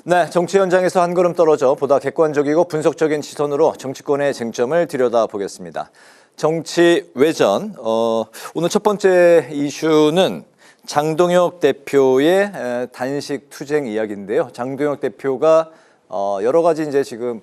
네, 정치 현장에서 한 걸음 떨어져 보다 객관적이고 분석적인 시선으로 정치권의 쟁점을 들여다보겠습니다. 정치 외전, 오늘 첫 번째 이슈는 장동혁 대표의 단식 투쟁 이야기인데요. 장동혁 대표가 여러 가지 이제 지금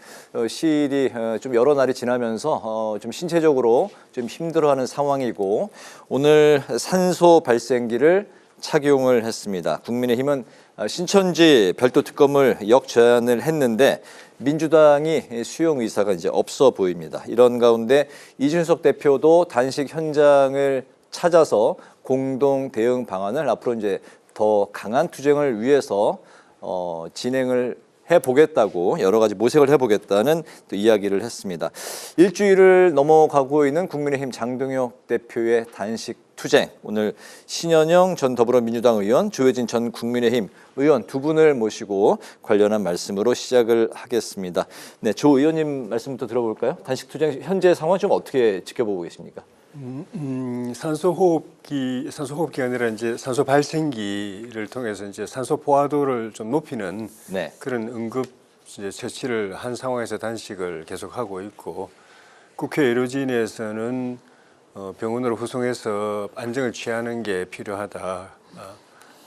시일이 좀 여러 날이 지나면서 좀 신체적으로 좀 힘들어하는 상황이고 오늘 산소 발생기를 착용을 했습니다. 국민의힘은 신천지 별도 특검을 역제안을 했는데 민주당이 수용 의사가 이제 없어 보입니다. 이런 가운데 이준석 대표도 단식 현장을 찾아서 공동 대응 방안을 앞으로 이제 더 강한 투쟁을 위해서 진행을 해보겠다고 여러 가지 모색을 해보겠다는 또 이야기를 했습니다. 일주일을 넘어가고 있는 국민의힘 장동혁 대표의 단식 투쟁. 오늘 신현영 전 더불어민주당 의원, 조혜진 전 국민의힘 의원 두 분을 모시고 관련한 말씀으로 시작을 하겠습니다. 네, 조 의원님 말씀부터 들어볼까요? 단식 투쟁 현재 상황 좀 어떻게 지켜보고 계십니까? 산소호흡기가 아니라 이제 산소 발생기를 통해서 이제 산소 포화도를 좀 높이는 네. 그런 응급 이제 처치를 한 상황에서 단식을 계속하고 있고 국회 의료진에서는 병원으로 후송해서 안정을 취하는 게 필요하다.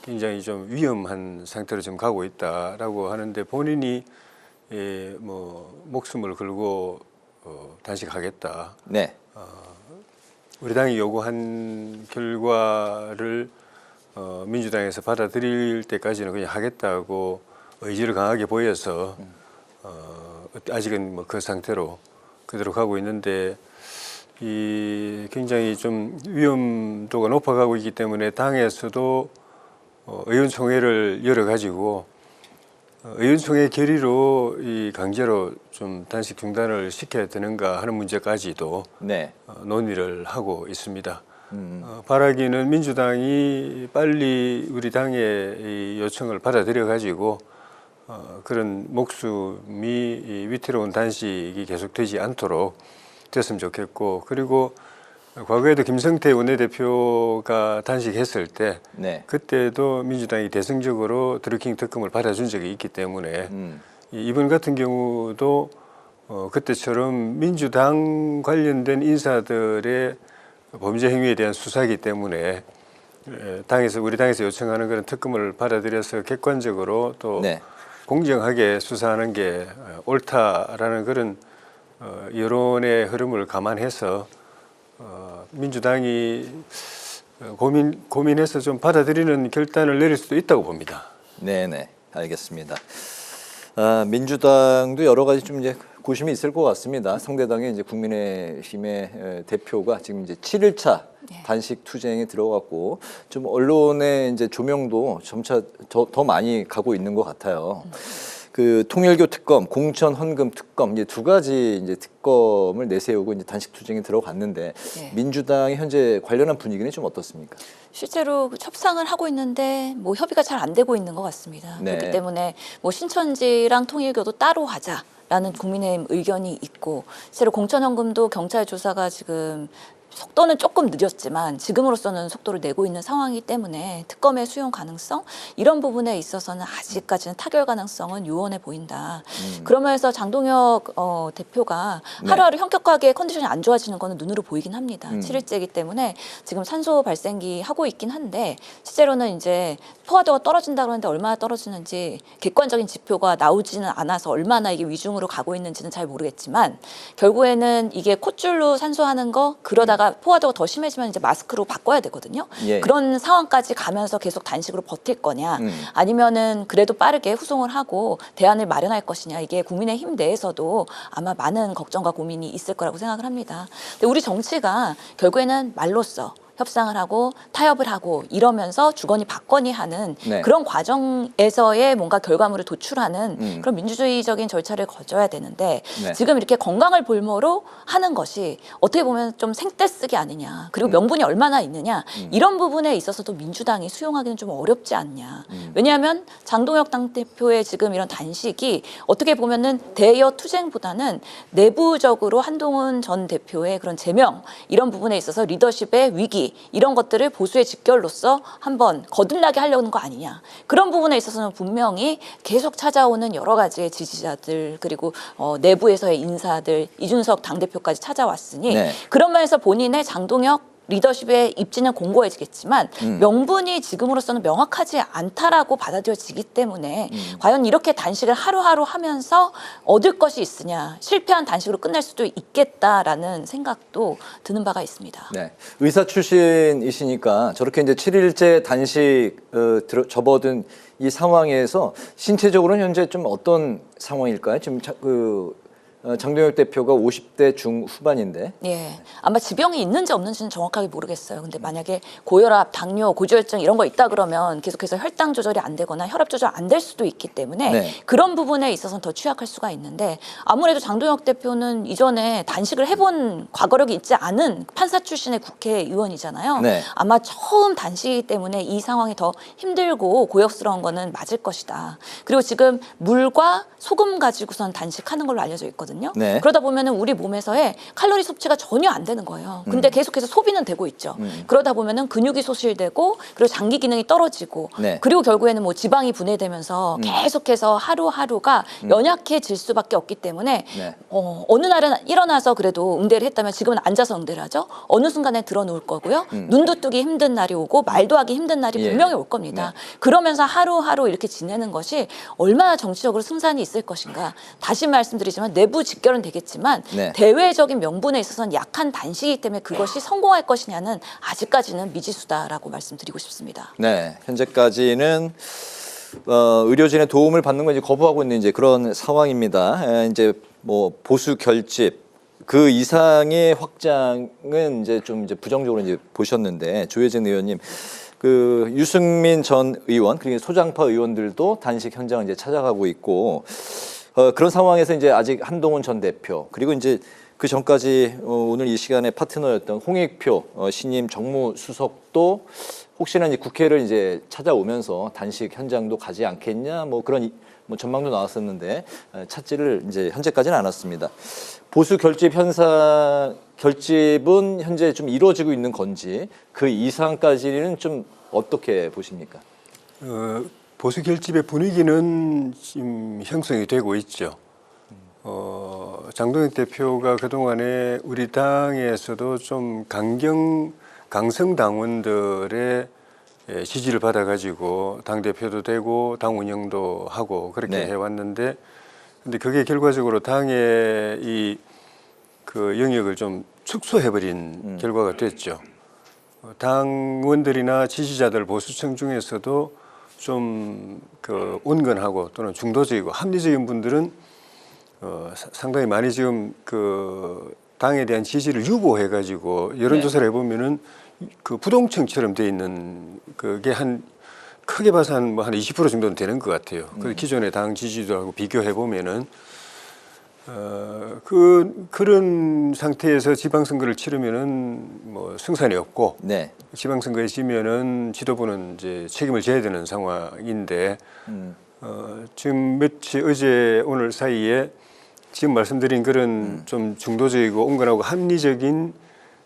굉장히 좀 위험한 상태로 지금 가고 있다라고 하는데 본인이 목숨을 걸고 단식하겠다. 네. 우리 당이 요구한 결과를 민주당에서 받아들일 때까지는 그냥 하겠다고 의지를 강하게 보여서 아직은 그 상태로 그대로 가고 있는데 이 굉장히 좀 위험도가 높아가고 있기 때문에 당에서도 의원총회를 열어가지고 의원총회 결의로 이 강제로 좀 단식 중단을 시켜야 되는가 하는 문제까지도 네. 논의를 하고 있습니다. 바라기는 민주당이 빨리 우리 당의 이 요청을 받아들여 가지고 그런 목숨이 위태로운 단식이 계속되지 않도록 됐으면 좋겠고 그리고 과거에도 김성태 원내대표가 단식했을 때 네. 그때도 민주당이 대승적으로 드루킹 특검을 받아준 적이 있기 때문에 이번 같은 경우도 그때처럼 민주당 관련된 인사들의 범죄 행위에 대한 수사이기 때문에 우리 당에서 요청하는 그런 특검을 받아들여서 객관적으로 또 네. 공정하게 수사하는 게 옳다라는 그런 여론의 흐름을 감안해서 민주당이 고민해서 좀 받아들이는 결단을 내릴 수도 있다고 봅니다. 네네, 알겠습니다. 민주당도 여러 가지 좀 이제 고심이 있을 것 같습니다. 상대당의 이제 국민의힘의 대표가 지금 이제 7일차 단식 투쟁에 들어갔고 좀 언론의 이제 조명도 점차 더 많이 가고 있는 것 같아요. 그 통일교 특검, 공천 헌금 특검 이제 두 가지 이제 특검을 내세우고 이제 단식 투쟁에 들어갔는데 민주당의 현재 관련한 분위기는 좀 어떻습니까? 실제로 협상을 하고 있는데 뭐 협의가 잘 안 되고 있는 것 같습니다. 네. 그렇기 때문에 뭐 신천지랑 통일교도 따로 하자라는 국민의힘 의견이 있고 실제로 공천 헌금도 경찰 조사가 지금 속도는 조금 늦었지만 지금으로서는 속도를 내고 있는 상황이기 때문에 특검의 수용 가능성 이런 부분에 있어서는 아직까지는 타결 가능성은 요원해 보인다. 그러면서 장동혁 대표가 하루하루 현격하게 컨디션이 안 좋아지는 거는 눈으로 보이긴 합니다. 7일째이기 때문에 지금 산소 발생기 하고 있긴 한데 실제로는 이제 포화도가 떨어진다 그러는데 얼마나 떨어지는지 객관적인 지표가 나오지는 않아서 얼마나 이게 위중으로 가고 있는지는 잘 모르겠지만 결국에는 이게 콧줄로 산소하는 거 그러다가 포화도가 더 심해지면 이제 마스크로 바꿔야 되거든요. 예. 그런 상황까지 가면서 계속 단식으로 버틸 거냐 아니면은 그래도 빠르게 후송을 하고 대안을 마련할 것이냐 이게 국민의힘 내에서도 아마 많은 걱정과 고민이 있을 거라고 생각을 합니다. 근데 우리 정치가 결국에는 말로써 협상을 하고 타협을 하고 이러면서 주거니 받거니 하는 그런 과정에서의 뭔가 결과물을 도출하는 그런 민주주의적인 절차를 거쳐야 되는데 지금 이렇게 건강을 볼모로 하는 것이 어떻게 보면 좀 생떼쓰기 아니냐 그리고 명분이 얼마나 있느냐 이런 부분에 있어서도 민주당이 수용하기는 좀 어렵지 않냐. 왜냐하면 장동혁 당대표의 지금 이런 단식이 어떻게 보면은 대여 투쟁보다는 내부적으로 한동훈 전 대표의 그런 제명 이런 부분에 있어서 리더십의 위기 시기 이런 것들을 보수의 직결로서 한번 거듭나게 하려는 거 아니냐. 그런 부분에 있어서는 분명히 계속 찾아오는 여러 가지의 지지자들 그리고 내부에서의 인사들 이준석 당대표까지 찾아왔으니 네. 그런 면에서 본인의 장동혁 리더십의 입지는 공고해지겠지만 명분이 지금으로서는 명확하지 않다라고 받아들여지기 때문에 과연 이렇게 단식을 하루하루 하면서 얻을 것이 있으냐 실패한 단식으로 끝날 수도 있겠다라는 생각도 드는 바가 있습니다. 네. 의사 출신이시니까 저렇게 이제 7일째 단식 접어든 이 상황에서 신체적으로는 현재 좀 어떤 상황일까요? 지금 장동혁 대표가 50대 중후반인데. 예, 아마 지병이 있는지 없는지는 정확하게 모르겠어요. 근데 만약에 고혈압, 당뇨, 고지혈증 이런 거 있다 그러면 계속해서 혈당 조절이 안 되거나 혈압 조절 안 될 수도 있기 때문에 네. 그런 부분에 있어서는 더 취약할 수가 있는데 아무래도 장동혁 대표는 이전에 단식을 해본 과거력이 있지 않은 판사 출신의 국회의원이잖아요. 네. 아마 처음 단식이기 때문에 이 상황이 더 힘들고 고역스러운 거는 맞을 것이다. 그리고 지금 물과 소금 가지고선 단식하는 걸로 알려져 있거든요. 네. 그러다 보면은 우리 몸에서의 칼로리 섭취가 전혀 안 되는 거예요. 근데 계속해서 소비는 되고 있죠. 그러다 보면은 근육이 소실되고 그리고 장기 기능이 떨어지고 네. 그리고 결국에는 뭐 지방이 분해되면서 계속해서 하루하루가 연약해질 수밖에 없기 때문에 네. 어느 날은 일어나서 그래도 응대를 했다면 지금은 앉아서 응대를 하죠. 어느 순간에 들어놓을 거고요. 눈도 뜨기 힘든 날이 오고 말도 하기 힘든 날이 예. 분명히 올 겁니다. 네. 그러면서 하루하루 이렇게 지내는 것이 얼마나 정치적으로 승산이 있을 것인가. 다시 말씀드리지만 내부 직결은 되겠지만 네. 대외적인 명분에 있어서는 약한 단식이기 때문에 그것이 성공할 것이냐는 아직까지는 미지수다라고 말씀드리고 싶습니다. 네. 현재까지는 의료진의 도움을 받는 건 이제 거부하고 있는 이제 그런 상황입니다. 이제 뭐 보수 결집 그 이상의 확장은 이제 좀 이제 부정적으로 이제 보셨는데 조혜진 의원님 그 유승민 전 의원 그리고 소장파 의원들도 단식 현장을 이제 찾아가고 있고 그런 상황에서 이제 아직 한동훈 전 대표 그리고 이제 그 전까지 오늘 이 시간에 파트너였던 홍익표 신임 정무수석도 혹시나 이제 국회를 이제 찾아오면서 단식 현장도 가지 않겠냐 뭐 그런 뭐 전망도 나왔었는데 찾지를 이제 현재까지는 않았습니다. 보수 결집은 현재 좀 이루어지고 있는 건지 그 이상까지는 좀 어떻게 보십니까? 보수 결집의 분위기는 지금 형성이 되고 있죠. 장동혁 대표가 그동안에 우리 당에서도 좀 강성 당원들의 지지를 받아가지고 당대표도 되고 당 운영도 하고 그렇게 네. 해왔는데 근데 그게 결과적으로 당의 그 영역을 좀 축소해버린 결과가 됐죠. 당원들이나 지지자들 보수층 중에서도 좀 그 온건하고 또는 중도적이고 합리적인 분들은 상당히 많이 지금 그 당에 대한 지지를 유보해가지고 여론조사를 해보면은 그 부동층처럼 돼 있는 그게 한 크게 봐서 한 20% 정도는 되는 것 같아요. 그 기존의 당 지지도하고 비교해 보면은 그런 상태에서 지방선거를 치르면은 뭐 승산이 없고 네. 지방선거에 지면은 지도부는 이제 책임을 져야 되는 상황인데 지금 어제 오늘 사이에 지금 말씀드린 그런 좀 중도적이고 온건하고 합리적인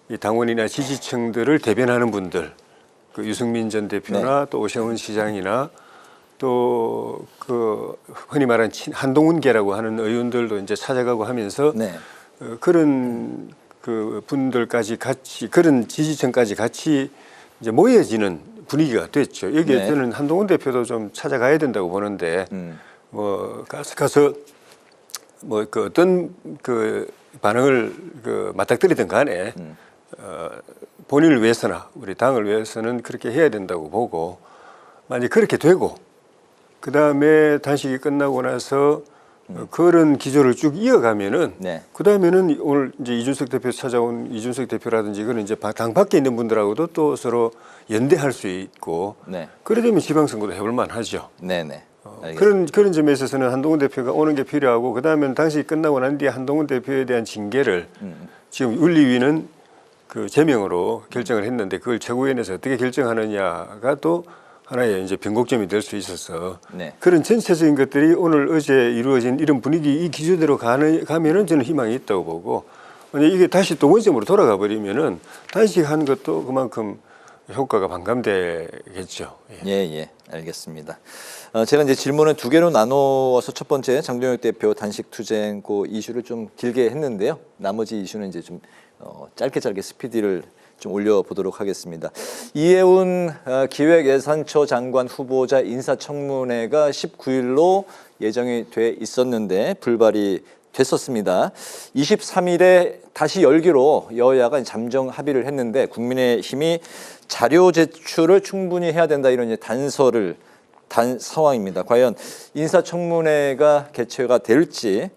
이 당원이나 지지층들을 대변하는 분들, 그 유승민 전 대표나 또 오세훈 시장이나 또 그 흔히 말하는 한동훈계라고 하는 의원들도 이제 찾아가고 하면서 네. 그런 그 분들까지 같이 그런 지지층까지 같이 이제 모여지는 분위기가 됐죠. 여기에 네. 저는 한동훈 대표도 좀 찾아가야 된다고 보는데 뭐 가서 뭐 그 어떤 그 반응을 그 맞닥뜨리든 간에 본인을 위해서나 우리 당을 위해서는 그렇게 해야 된다고 보고 만약 그렇게 되고 그 다음에 단식이 끝나고 나서 그런 기조를 쭉 이어가면은 네. 그 다음에는 오늘 이제 이준석 대표 찾아온 이준석 대표라든지 그런 이제 당 밖에 있는 분들하고도 또 서로 연대할 수 있고 네. 그래 되면 지방선거도 해볼 만하죠. 네네. 그런 점에 있어서는 한동훈 대표가 오는 게 필요하고 그 다음에 당시 끝나고 난 뒤에 한동훈 대표에 대한 징계를 지금 윤리위는 그 제명으로 결정을 했는데 그걸 최고위원회에서 어떻게 결정하느냐가 또 하나의 이제 변곡점이 될 수 있어서 네. 그런 전체적인 것들이 오늘 어제 이루어진 이런 분위기 이 기조대로 가면은 저는 희망이 있다고 보고 만약 이게 다시 또 원점으로 돌아가 버리면은 단식한 것도 그만큼 효과가 반감되겠죠. 예. 예, 알겠습니다. 제가 이제 질문을 두 개로 나누어서 첫 번째 장동혁 대표 단식 투쟁 그 이슈를 좀 길게 했는데요. 나머지 이슈는 이제 좀 짧게 스피디를 좀 올려보도록 하겠습니다. 이해운 기획예산처 장관 후보자 인사청문회가 19일로 예정이 돼 있었는데 불발이 됐었습니다. 23일에 다시 열기로 여야가 잠정 합의를 했는데 국민의힘이 자료 제출을 충분히 해야 된다 이런 이제 단서를 단 상황입니다. 과연 인사청문회가 개최가 될지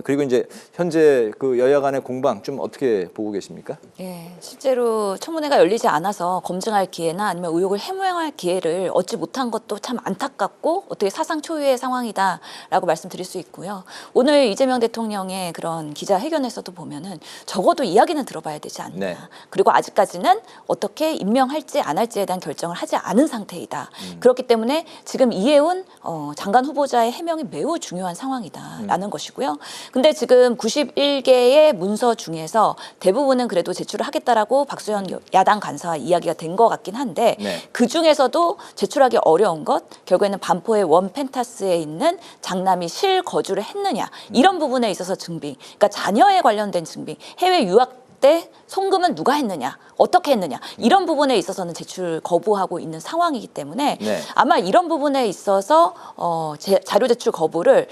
그리고 이제 현재 그 여야 간의 공방 좀 어떻게 보고 계십니까? 예, 실제로 청문회가 열리지 않아서 검증할 기회나 아니면 의혹을 해명할 기회를 얻지 못한 것도 참 안타깝고 어떻게 사상 초유의 상황이다라고 말씀드릴 수 있고요. 오늘 이재명 대통령의 그런 기자회견에서도 보면은 적어도 이야기는 들어봐야 되지 않느냐. 네. 그리고 아직까지는 어떻게 임명할지 안 할지에 대한 결정을 하지 않은 상태이다. 그렇기 때문에 지금 이해운 장관 후보자의 해명이 매우 중요한 상황이다라는 것이고요. 근데 지금 91개의 문서 중에서 대부분은 그래도 제출을 하겠다라고 박수현 야당 간사와 이야기가 된 것 같긴 한데 네. 그 중에서도 제출하기 어려운 것 결국에는 반포의 원 펜타스에 있는 장남이 실거주를 했느냐 이런 부분에 있어서 증빙, 그러니까 자녀에 관련된 증빙, 해외 유학 때 송금은 누가 했느냐, 어떻게 했느냐 이런 부분에 있어서는 제출 거부하고 있는 상황이기 때문에 네. 아마 이런 부분에 있어서 자료 제출 거부를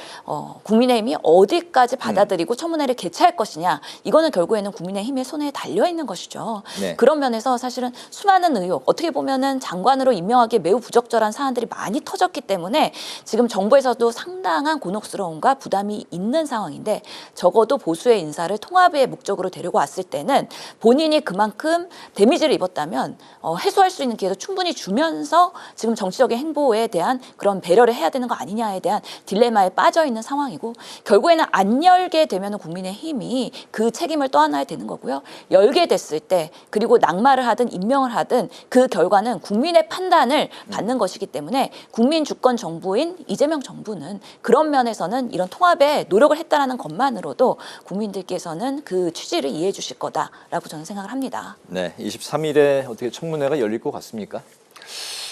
국민의힘이 어디까지 받아들이고 청문회를 개최할 것이냐 이거는 결국에는 국민의힘의 손에 달려 있는 것이죠. 네. 그런 면에서 사실은 수많은 의혹, 어떻게 보면은 장관으로 임명하기에 매우 부적절한 사안들이 많이 터졌기 때문에 지금 정부에서도 상당한 곤혹스러움과 부담이 있는 상황인데 적어도 보수의 인사를 통합의 목적으로 데리고 왔을 때는 본인이 그만큼 데미지를 입었다면 해소할 수 있는 기회도 충분히 주면서 지금 정치적인 행보에 대한 그런 배려를 해야 되는 거 아니냐에 대한 딜레마에 빠져 있는 상황이고 결국에는 안 열게 되면 국민의힘이 그 책임을 떠안아야 되는 거고요. 열게 됐을 때 그리고 낙마를 하든 임명을 하든 그 결과는 국민의 판단을 받는 것이기 때문에 국민 주권 정부인 이재명 정부는 그런 면에서는 이런 통합에 노력을 했다라는 것만으로도 국민들께서는 그 취지를 이해해 주실 거다라고 저는 생각을 합니다. 네, 23일에 어떻게 청문회가 열릴 것 같습니까?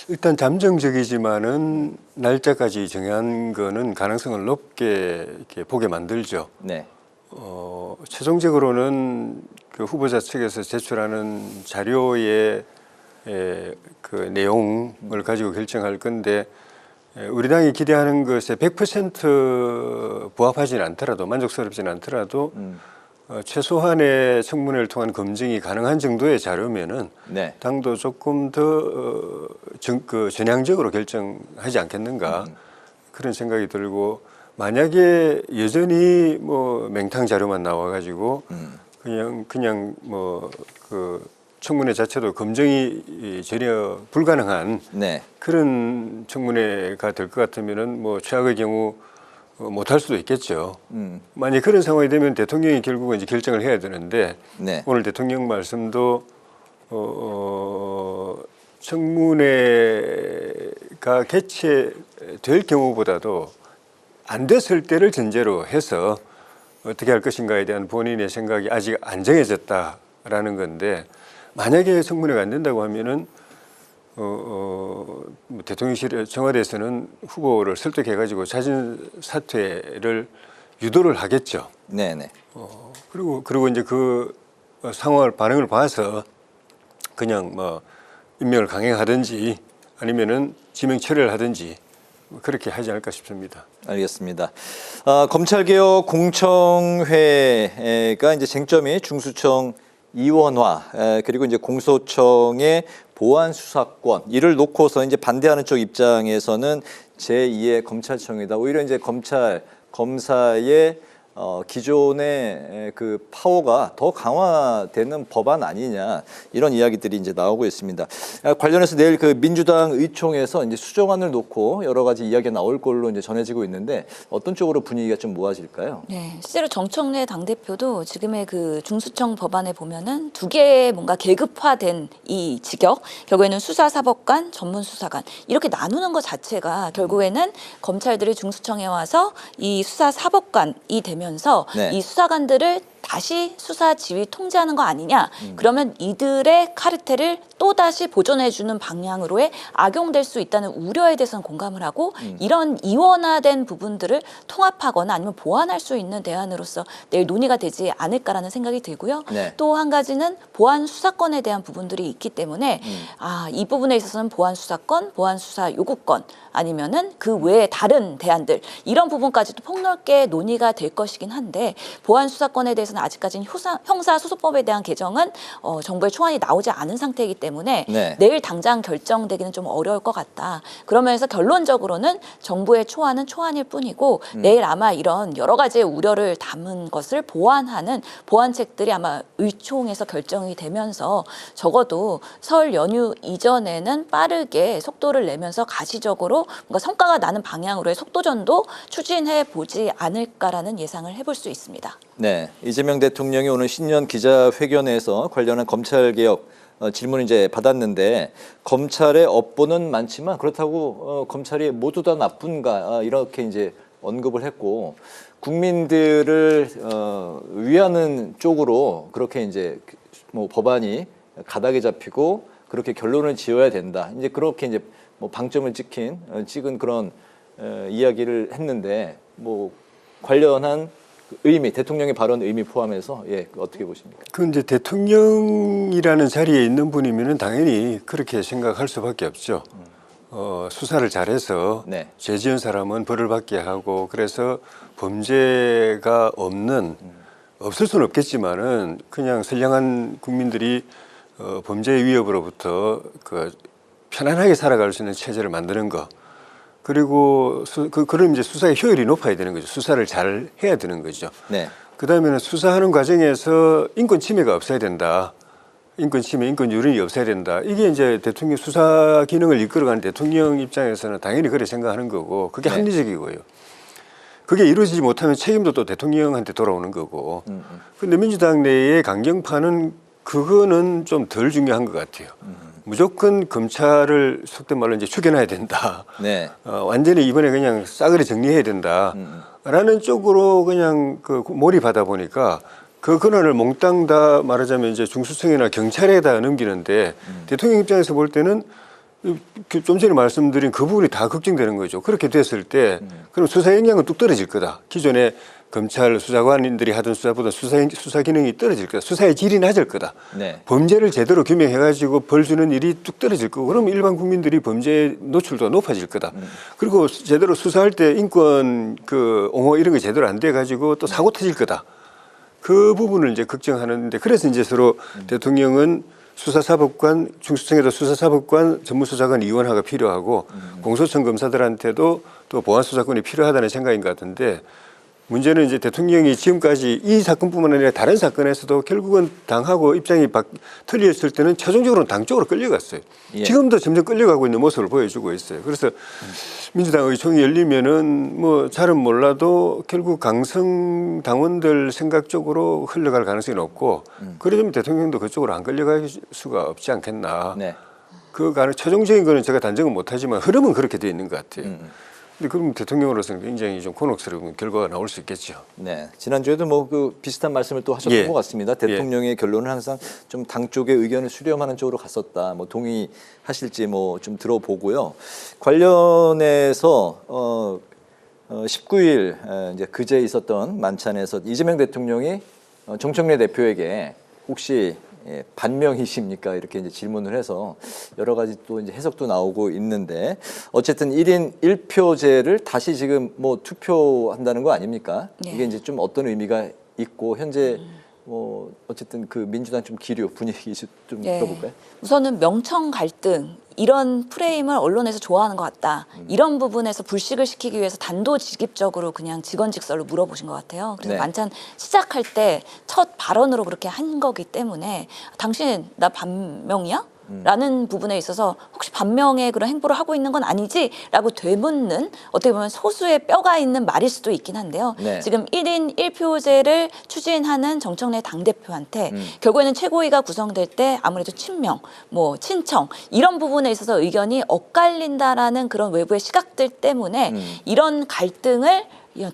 일단 잠정적이지만은 날짜까지 정한 거는 가능성을 높게 이렇게 보게 만들죠. 네. 최종적으로는 그 후보자 측에서 제출하는 자료의 그 내용을 가지고 결정할 건데 우리 당이 기대하는 것에 100% 부합하지는 않더라도 만족스럽지는 않더라도 최소한의 청문회를 통한 검증이 가능한 정도의 자료면은 네. 당도 조금 더 전향적으로 결정하지 않겠는가 그런 생각이 들고 만약에 여전히 뭐 맹탕 자료만 나와가지고 그냥 뭐 그 청문회 자체도 검증이 전혀 불가능한 네. 그런 청문회가 될 것 같으면은 뭐 최악의 경우 못할 수도 있겠죠. 만약 그런 상황이 되면 대통령이 결국은 이제 결정을 해야 되는데 네. 오늘 대통령 말씀도 청문회가 개최될 경우보다도 안 됐을 때를 전제로 해서 어떻게 할 것인가에 대한 본인의 생각이 아직 안 정해졌다라는 건데 만약에 청문회가 안 된다고 하면은 대통령실 청와대에서는 후보를 설득해가지고 자진 사퇴를 유도를 하겠죠. 네네. 그리고 이제 그 상황을 반응을 봐서 그냥 뭐 임명을 강행하든지 아니면은 지명 철회를 하든지 그렇게 하지 않을까 싶습니다. 알겠습니다. 검찰개혁 공청회가 이제 쟁점이 중수청 이원화 그리고 이제 공소청의 보안 수사권 이를 놓고서 이제 반대하는 쪽 입장에서는 제2의 검찰청이다. 오히려 이제 검사의 기존의 그 파워가 더 강화되는 법안 아니냐 이런 이야기들이 이제 나오고 있습니다. 관련해서 내일 그 민주당 의총에서 이제 수정안을 놓고 여러 가지 이야기가 나올 걸로 이제 전해지고 있는데 어떤 쪽으로 분위기가 좀 모아질까요? 네, 실제로 정청래 당대표도 지금의 그 중수청 법안에 보면은 두 개의 뭔가 계급화된 이 직역, 결국에는 수사사법관, 전문수사관 이렇게 나누는 것 자체가 결국에는 검찰들이 중수청에 와서 이 수사사법관이 되면서 네. 이 수사관들을 다시 수사 지휘 통제하는 거 아니냐. 그러면 이들의 카르텔을 또다시 보존해주는 방향으로의 악용될 수 있다는 우려에 대해서는 공감을 하고 이런 이원화된 부분들을 통합하거나 아니면 보완할 수 있는 대안으로서 내일 논의가 되지 않을까라는 생각이 들고요. 네. 또 한 가지는 보안 수사권에 대한 부분들이 있기 때문에 이 부분에 있어서는 보안 수사권, 보안 수사 요구권 아니면은 그 외에 다른 대안들 이런 부분까지도 폭넓게 논의가 될 것이긴 한데 보안 수사권에 대해서는 아직까지는 형사소송법에 대한 개정은 정부의 초안이 나오지 않은 상태이기 때문에 네. 내일 당장 결정되기는 좀 어려울 것 같다. 그러면서 결론적으로는 정부의 초안은 초안일 뿐이고 내일 아마 이런 여러 가지의 우려를 담은 것을 보완하는 보완책들이 아마 의총에서 결정이 되면서 적어도 설 연휴 이전에는 빠르게 속도를 내면서 가시적으로 뭔가 성과가 나는 방향으로의 속도전도 추진해 보지 않을까라는 예상을 해볼 수 있습니다. 네, 이재명 대통령이 오늘 신년 기자회견에서 관련한 검찰개혁 질문을 이제 받았는데 검찰의 업보는 많지만 그렇다고 검찰이 모두 다 나쁜가 이렇게 이제 언급을 했고 국민들을 위하는 쪽으로 그렇게 이제 뭐 법안이 가닥에 잡히고 그렇게 결론을 지어야 된다. 이제 그렇게 이제 뭐 방점을 찍은 그런 이야기를 했는데 뭐 관련한 의미, 대통령의 발언 의미 포함해서 어떻게 보십니까? 그 이제 대통령이라는 자리에 있는 분이면은 당연히 그렇게 생각할 수밖에 없죠. 수사를 잘해서 네. 죄 지은 사람은 벌을 받게 하고 그래서 범죄가 없을 수는 없겠지만은 그냥 선량한 국민들이 범죄의 위협으로부터 편안하게 살아갈 수 있는 체제를 만드는 거. 그리고 그럼 이제 수사의 효율이 높아야 되는 거죠. 수사를 잘 해야 되는 거죠. 네. 그다음에는 수사하는 과정에서 인권 침해가 없어야 된다. 인권 침해, 인권 유린이 없어야 된다. 이게 이제 대통령 수사 기능을 이끌어가는 대통령 입장에서는 당연히 그렇게 생각하는 거고 그게 네. 합리적이고요. 그게 이루어지지 못하면 책임도 또 대통령한테 돌아오는 거고. 근데 민주당 내의 강경파는 그거는 좀 덜 중요한 것 같아요. 무조건 검찰을 속된 말로 이제 죽여놔야 된다. 네. 완전히 이번에 그냥 싸그리 정리해야 된다. 라는 쪽으로 그냥 몰입하다 보니까 그 권한을 몽땅 다 말하자면 이제 중수청이나 경찰에다 넘기는데 대통령 입장에서 볼 때는 좀 전에 말씀드린 그 부분이 다 걱정되는 거죠. 그렇게 됐을 때 그럼 수사 역량은 뚝 떨어질 거다. 기존에 검찰 수사관인들이 하던 수사보다 수사 기능이 떨어질 거다. 수사의 질이 낮을 거다. 네. 범죄를 제대로 규명해가지고 벌 주는 일이 뚝 떨어질 거고 그러면 일반 국민들이 범죄 노출도가 높아질 거다. 그리고 제대로 수사할 때 인권 옹호 이런 게 제대로 안 돼가지고 또 사고 터질 거다. 그 부분을 이제 걱정하는데 그래서 이제 서로 대통령은 수사사법관, 중수청에도 수사사법관, 전무수사관 이원화가 필요하고 공소청 검사들한테도 또 보안수사권이 필요하다는 생각인 것 같은데 문제는 이제 대통령이 지금까지 이 사건뿐만 아니라 다른 사건에서도 결국은 당하고 입장이 틀렸을 때는 최종적으로는 당 쪽으로 끌려갔어요. 예. 지금도 점점 끌려가고 있는 모습을 보여주고 있어요. 그래서 민주당 의총이 열리면은 뭐 잘은 몰라도 결국 강성 당원들 생각 쪽으로 흘러갈 가능성이 높고 그러면 대통령도 그쪽으로 안 끌려갈 수가 없지 않겠나. 네. 최종적인 거는 제가 단정은 못하지만 흐름은 그렇게 되어 있는 것 같아요. 근데 그럼 대통령으로서는 굉장히 좀 곤혹스러운 결과가 나올 수 있겠죠. 네, 지난주에도 뭐 비슷한 말씀을 또 하셨던 예. 것 같습니다. 대통령의 결론은 항상 좀 당 쪽의 의견을 수렴하는 쪽으로 갔었다. 뭐 동의하실지 뭐 좀 들어보고요. 관련해서 19일 이제 그제 있었던 만찬에서 이재명 대통령이 정청래 대표에게 혹시 반명이십니까? 이렇게 이제 질문을 해서 여러 가지 또 이제 해석도 나오고 있는데 어쨌든 1인 1표제를 다시 지금 뭐 투표한다는 거 아닙니까? 네. 이게 이제 좀 어떤 의미가 있고 현재 뭐 어쨌든 그 민주당 좀 기류 분위기 좀 들어볼까요? 우선은 명청 갈등 이런 프레임을 언론에서 좋아하는 것 같다. 이런 부분에서 불식을 시키기 위해서 단도직입적으로 그냥 직언직설로 물어보신 것 같아요. 그래서 네. 만찬 시작할 때 첫 발언으로 그렇게 한 거기 때문에 당신 나 반명이야? 라는 부분에 있어서 혹시 반명의 그런 행보를 하고 있는 건 아니지? 라고 되묻는 어떻게 보면 소수의 뼈가 있는 말일 수도 있긴 한데요. 네. 지금 1인 1표제를 추진하는 정청래 당대표한테 결국에는 최고위가 구성될 때 아무래도 친명, 뭐 친청 이런 부분에 있어서 의견이 엇갈린다라는 그런 외부의 시각들 때문에 이런 갈등을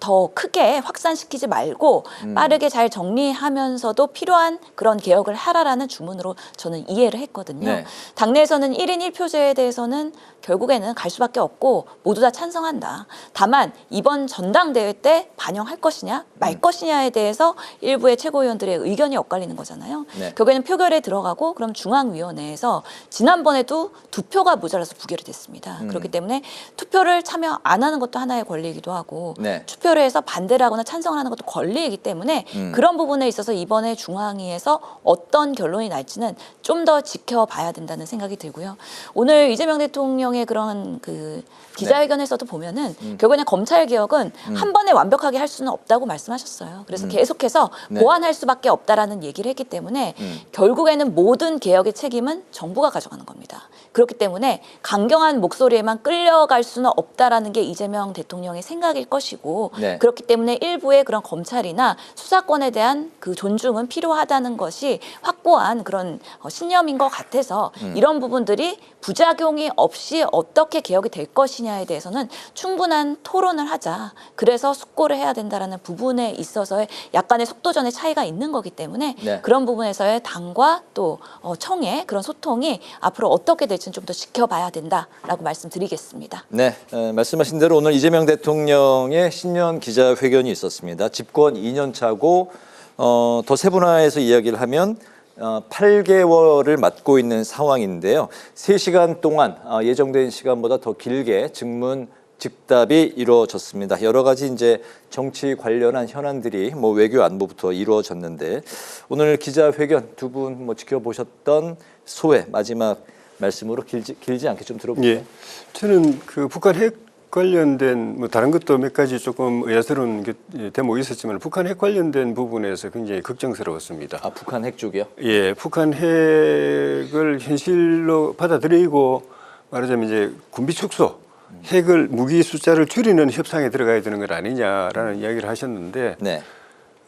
더 크게 확산시키지 말고 빠르게 잘 정리하면서도 필요한 그런 개혁을 하라라는 주문으로 저는 이해를 했거든요. 네. 당내에서는 1인 1표제에 대해서는 결국에는 갈 수밖에 없고 모두 다 찬성한다. 다만 이번 전당대회 때 반영할 것이냐 말 것이냐에 대해서 일부의 최고위원들의 의견이 엇갈리는 거잖아요. 네. 결국에는 표결에 들어가고 그럼 중앙위원회에서 지난번에도 2표가 모자라서 부결이 됐습니다. 그렇기 때문에 투표를 참여 안 하는 것도 하나의 권리이기도 하고 네. 투표를 해서 반대를 하거나 찬성을 하는 것도 권리이기 때문에 그런 부분에 있어서 이번에 중앙위에서 어떤 결론이 날지는 좀 더 지켜봐야 된다는 생각이 들고요. 오늘 이재명 대통령의 그런 그 기자회견에서도 보면은 결국에는 검찰 개혁은 한 번에 완벽하게 할 수는 없다고 말씀하셨어요. 그래서 계속해서 네. 보완할 수밖에 없다라는 얘기를 했기 때문에 결국에는 모든 개혁의 책임은 정부가 가져가는 겁니다. 그렇기 때문에 강경한 목소리에만 끌려갈 수는 없다라는 게 이재명 대통령의 생각일 것이고 네. 그렇기 때문에 일부의 그런 검찰이나 수사권에 대한 그 존중은 필요하다는 것이 확고한 그런 신념인 것 같아서 이런 부분들이 부작용이 없이 어떻게 개혁이 될 것이냐에 대해서는 충분한 토론을 하자. 그래서 숙고를 해야 된다라는 부분에 있어서의 약간의 속도전의 차이가 있는 거기 때문에 네. 그런 부분에서의 당과 또 청의 그런 소통이 앞으로 어떻게 될지는 좀 더 지켜봐야 된다라고 말씀드리겠습니다. 네, 말씀하신 대로 오늘 이재명 대통령의 신년 기자회견이 있었습니다. 집권 2년 차고 더 세분화해서 이야기를 하면 8개월을 맞고 있는 상황인데요. 3시간 동안 예정된 시간보다 더 길게 증문 즉답이 이루어졌습니다. 여러 가지 이제 정치 관련한 현안들이 뭐 외교 안보부터 이루어졌는데 오늘 기자회견 두 분 뭐 지켜보셨던 소회 마지막 말씀으로 길지 않게 좀 들어볼까요? 예, 저는 그 북한 핵 관련된 뭐 다른 것도 몇 가지 조금 의아스러운 대목이 있었지만 북한 핵 관련된 부분에서 굉장히 걱정스러웠습니다. 아, 북한 핵 쪽이요? 예, 북한 핵을 현실로 받아들이고 말하자면 이제 군비 축소, 핵을 무기 숫자를 줄이는 협상에 들어가야 되는 것 아니냐라는 이야기를 하셨는데 네.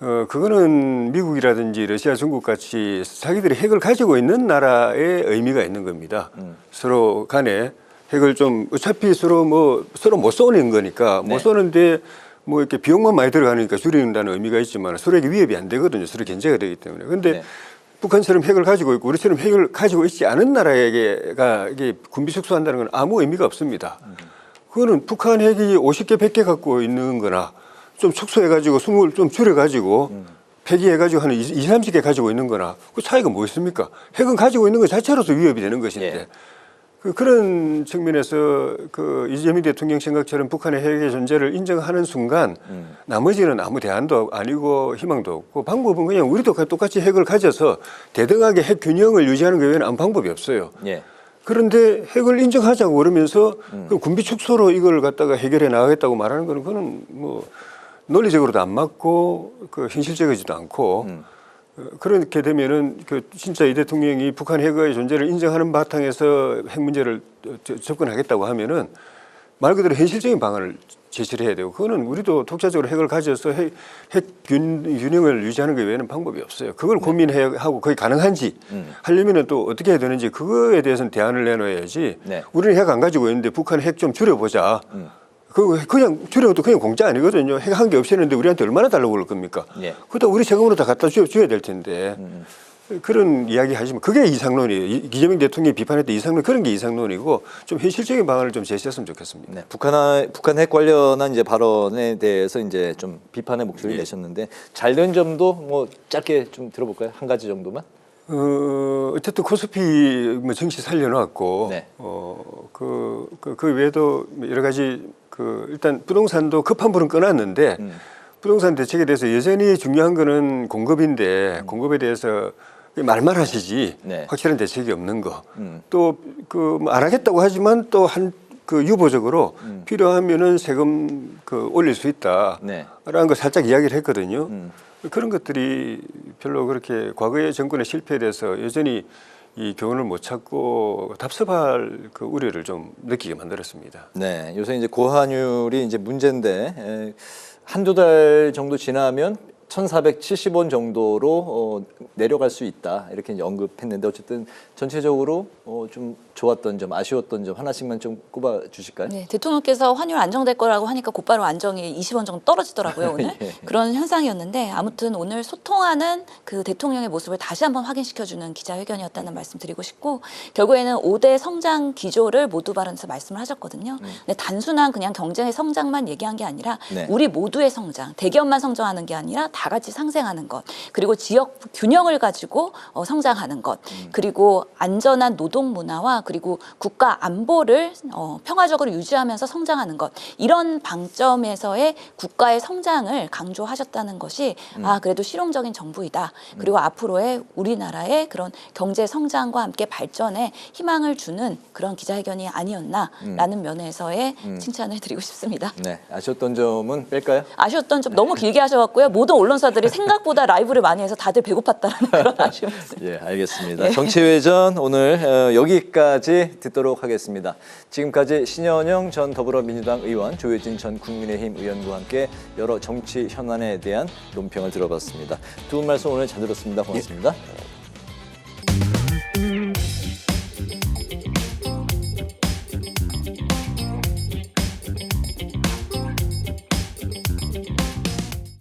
그거는 미국이라든지 러시아, 중국 같이 자기들이 핵을 가지고 있는 나라의 의미가 있는 겁니다. 서로 간에 핵을 좀 어차피 서로 못 쏘는 거니까 네. 못 쏘는데 뭐 이렇게 비용만 많이 들어가니까 줄이는다는 의미가 있지만 서로에게 위협이 안 되거든요. 서로 견제가 되기 때문에. 근데 네. 북한처럼 핵을 가지고 있고 우리처럼 핵을 가지고 있지 않은 나라에게가 이게 군비 축소한다는 건 아무 의미가 없습니다. 그거는 북한 핵이 50개, 100개 갖고 있는 거나 좀 축소해가지고 숨을 좀 줄여가지고 폐기해가지고 한 20, 30개 가지고 있는 거나 그 차이가 뭐 있습니까? 핵은 가지고 있는 것 자체로서 위협이 되는 것인데 예. 그런 측면에서 그 이재명 대통령 생각처럼 북한의 핵의 존재를 인정하는 순간 나머지는 아무 대안도 아니고 희망도 없고 방법은 그냥 우리도 똑같이 핵을 가져서 대등하게 핵 균형을 유지하는 것 외에는 아무 방법이 없어요. 예. 그런데 핵을 인정하자고 그러면서 그 군비 축소로 이걸 갖다가 해결해 나가겠다고 말하는 거는 그거는 뭐 논리적으로도 안 맞고 그 현실적이지도 않고 그렇게 되면은 그 진짜 이 대통령이 북한 핵의 존재를 인정하는 바탕에서 핵 문제를 접근하겠다고 하면은 말 그대로 현실적인 방안을 제시를 해야 되고 그거는 우리도 독자적으로 핵을 가져서 핵 균형을 유지하는 것 외에는 방법이 없어야 그걸 고민해야 하고 그게 가능한지 하려면은 또 어떻게 해야 되는지 그거에 대해서는 대안을 내놓아야지. 네. 우리는 핵 안 가지고 있는데 북한 핵 좀 줄여보자. 그냥 줄여도 그냥 공짜 아니거든요. 핵 한 개 없애는데 우리한테 얼마나 달라고 그럴 겁니까? 예. 그것도 우리 세금으로 다 갖다 줘야 될 텐데. 그런 이야기 하시면 그게 이상론이에요. 이재명 대통령이 비판했던 이상론 그런 게 이상론이고 좀 현실적인 방안을 좀 제시했으면 좋겠습니다. 네, 북한 핵 관련한 이제 발언에 대해서 이제 좀 비판의 목소리를 내셨는데 잘된 점도 뭐 짧게 좀 들어볼까요? 한 가지 정도만? 어쨌든 코스피 뭐 정시 살려놨고, 네. 그 외에도 여러 가지 일단 부동산도 급한 불은 꺼놨는데 부동산 대책에 대해서 여전히 중요한 거는 공급인데 공급에 대해서 말만 하시지 네. 확실한 대책이 없는 거. 또 안 하겠다고 하지만 또 유보적으로 필요하면은 세금 올릴 수 있다. 네. 라는 거 살짝 이야기를 했거든요. 그런 것들이 별로 그렇게 과거의 정권의 실패에 대해서 여전히 이 교훈을 못 찾고 답답할 그 우려를 좀 느끼게 만들었습니다. 네, 요새 이제 고환율이 이제 문제인데 한두 달 정도 지나면 1,470원 정도로 내려갈 수 있다 이렇게 이제 언급했는데 어쨌든 전체적으로 좀 좋았던 점, 아쉬웠던 점 하나씩만 좀 꼽아 주실까요? 네, 대통령께서 환율 안정될 거라고 하니까 곧바로 안정이 20원 정도 떨어지더라고요, 오늘. 예. 그런 현상이었는데 아무튼 오늘 소통하는 그 대통령의 모습을 다시 한번 확인시켜주는 기자회견이었다는 말씀 드리고 싶고 결국에는 5대 성장 기조를 모두 발언해서 말씀을 하셨거든요. 근데 단순한 그냥 경쟁의 성장만 얘기한 게 아니라 네. 우리 모두의 성장, 대기업만 성장하는 게 아니라 다 같이 상생하는 것, 그리고 지역 균형을 가지고 성장하는 것, 그리고 안전한 노동 문화와 그리고 국가 안보를 평화적으로 유지하면서 성장하는 것, 이런 방점에서의 국가의 성장을 강조하셨다는 것이 그래도 실용적인 정부이다. 그리고 앞으로의 우리나라의 그런 경제 성장과 함께 발전에 희망을 주는 그런 기자회견이 아니었나라는 면에서의 칭찬을 드리고 싶습니다. 네, 아쉬웠던 점은 뺄까요? 아쉬웠던 점 너무 길게 하셔갖고요. 모든 언론사들이 생각보다 라이브를 많이 해서 다들 배고팠다라는 그런 아쉬움이 있어요. 예, 알겠습니다. 정치회전 오늘 여기까지 듣도록 하겠습니다. 지금까지 신현영 전 더불어민주당 의원, 조혜진 전 국민의힘 의원과 함께 여러 정치 현안에 대한 논평을 들어봤습니다. 두 분 말씀 오늘 잘 들었습니다. 고맙습니다.